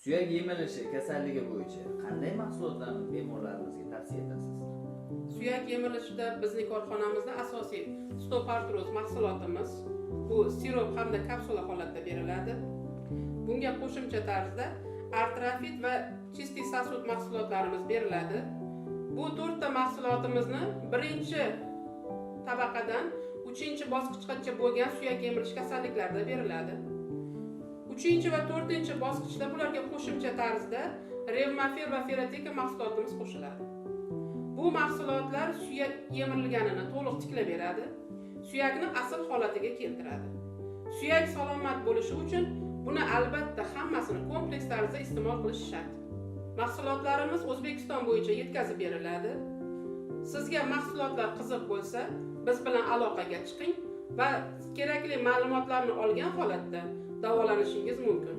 Suyak yemilishi kasalligi bo'yicha qanday mahsulotlarni bemorlarimizga tavsiya etasiz? Suyak yemilishida bizning korxonamizda asosiy stopartroz mahsulotimiz bu sirop hamda kapsula holatda beriladi. Bunga qo'shimcha tarzda artrofit va chistый sosud mahsulotlarimiz beriladi. Bu 4 ta mahsulotimizni birinchi tabaqadan 3-bosqichgacha bo'lgan suyak yemilish kasalliklarida beriladi. 3 va 4 bosqichda bularga qo'shimcha tarzda revmafir va feroteka mahsulotimiz qo'shiladi. Bu mahsulotlar suyak yemirilganini to'liq tiklab beradi, suyakni asl holatiga keltiradi. Suyak salomat bo'lishi uchun buni albatta hammasini kompleks tarzda iste'mol qilish shart. Mahsulotlarimiz O'zbekiston bo'yicha yetkazib beriladi. Sizga mahsulotlar qiziq bo'lsa, biz bilan aloqaga chiqing va kerakli ma'lumotlarni olgan holatda davolanishingiz mumkin.